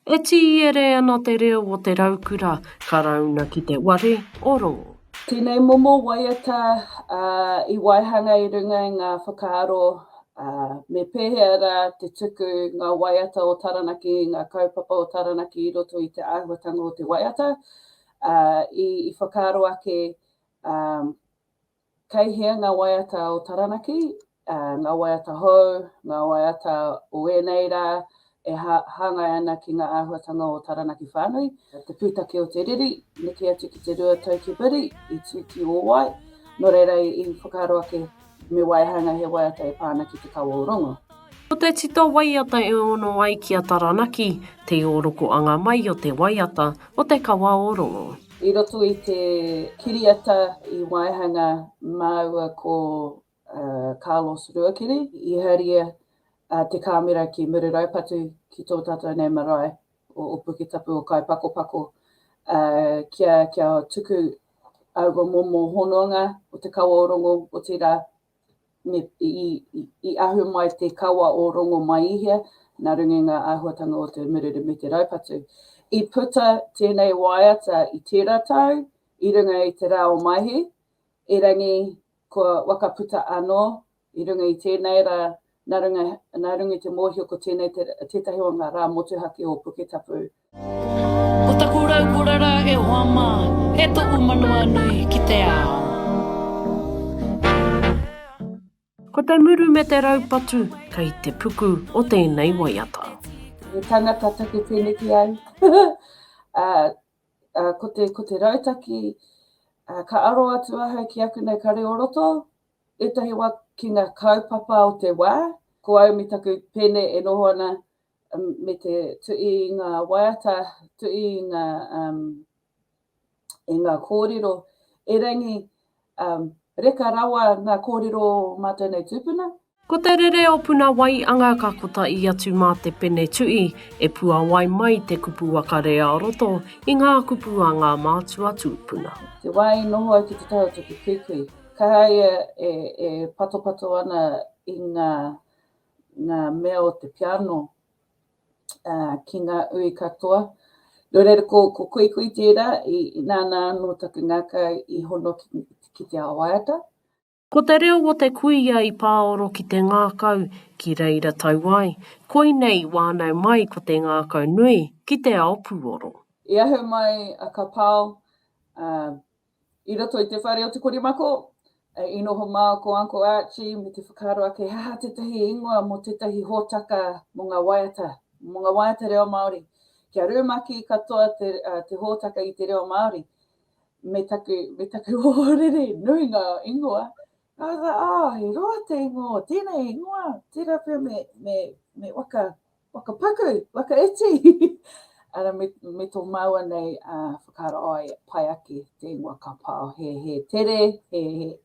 E ere ana te reo o te raukura ka rauna ki te ware o rongo. Tēnei momo waiata I waihanga I runga I ngā whakaaro me pēhea rā te tuku ngā waiata o Taranaki, ngā kaupapa o Taranaki I roto I te āhuatanga o te waiata. I whakaaro ake kaihea ngā waiata o Taranaki, ngā waiata hou, ngā waiata o enei rā, e hanga ana ki ngā āhuatanga o Taranaki whānui. Te pūtake o te riri, neke atu ki te rua tau ki biri, I tūki o wai. No reira I whakaaro ake me waihanga he waiata e pāna ki te kaua o rongo. O te tito waiata e ono ai ki a Taranaki, te oroko anga mai o te waiata o te kaua o rongo. I roto I te kiriata I waihanga maua ko Carlos Ruakiri, I haria te kāmera ki Murirai Patu ki tō tātou nei marae o Puketapu o Kai Pakopako kia tuku aua momo hononga o te kaua o rongo o te rā I ahu mai te kaua o rongo mai ihia nā runga ngā āhuatanga o te Murirai me te Raupatu. I puta tēnei waiata I tērā tau, I runga I te rā o maihi, I rangi kua wakaputa anō, I runga I tēnei rā nā runga te mōhio ko tēnei tētahi o ngā rā motuhake o Puketapu. O taku raukorara e hoa mā, he tohu manua nui ki te ao. Ko te muru me te raupatu, kei te puku o tēnei waiata. E tangata take tēneki ai. Ko te rautaki, ka aro atu aha ki aku nei kare o roto, etahi wā ki ngā kaupapa o te wā, ko au me taku pene e noho ana me te tui I ngā waiata, tui I ngā kōrero, e rangi reka rawa ngā kōrero mātou nei tūpuna. Ko te rere o puna wai anga ka kota I atu mā te pene tui, e pua wai mai te kupu wakarea o roto I ngā kupu a ngā mātua tūpuna. Te wai noho au ki te tau tuku kukui. Ka haia e pato ana I ngā mea o te piano ki ngā ui katoa. No reira ko kui tērā I nāna no taku ngaka I hono ki te awaiata. Ko te reo o te kuia I pāoro ki te ngākau ki reira tauai, koi nei wānau mai ko te ngākau nui ki te ao puoro. I ahu mai a ka pāo, I roto I te whare o te korimako, I noho mā ko Uncle Archie me te whakaaro ake, tētahi ingoa mo tētahi hōtaka mo ngā waiata reo Māori. Kia rūmaki katoa te hōtaka I te reo Māori. Me taku hōrere, nui ngā ingoa. He roa te ingoa, tēnei ingoa, tērā pia me wakapaku, wakaiti. Ara me tō maua nei whakaaro ai pai ake te ingoa ka pāo. He tere, he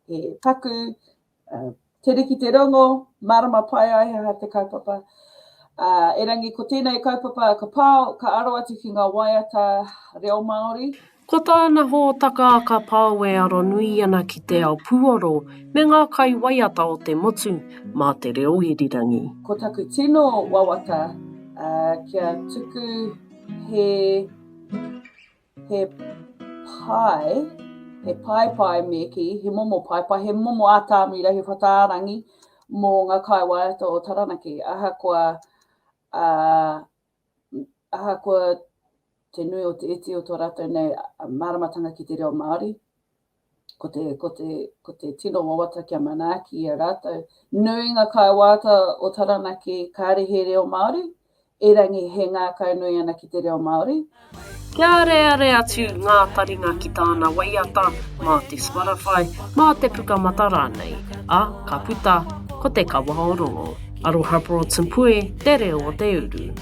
paku, tere ki te rongo, marama pai ai ha te kaupapa. E rangi ko tēnei kaupapa ka pāo, ka aro atu ki ngā waiata reo Māori. Ko tāna hōtaka ka pāo e aro nui ana ki te ao puoro me ngā kai waiata o te motu mā te reo irirangi. Ko taku tino wawata kia tuku he pai meki, he momo pai, he momo ātāmira, he whataarangi mō ngā kai waiata o Taranaki. Aha kua te nui o te iti o tō rātou nei maramatanga ki te reo Māori. Ko te tino wawata kia manaaki I a rātou. Nui ngā kai waiata o Taranaki kāre he reo Māori. E rangi he ngā kai nui ana ki te reo Māori. Kia are atu ngā taringa ki tāna waiata, mā te Spotify, mā te pukamata rānei. Ka puta, ko te kaua o rongo. Aroha Broadson Pue, te reo o te uru.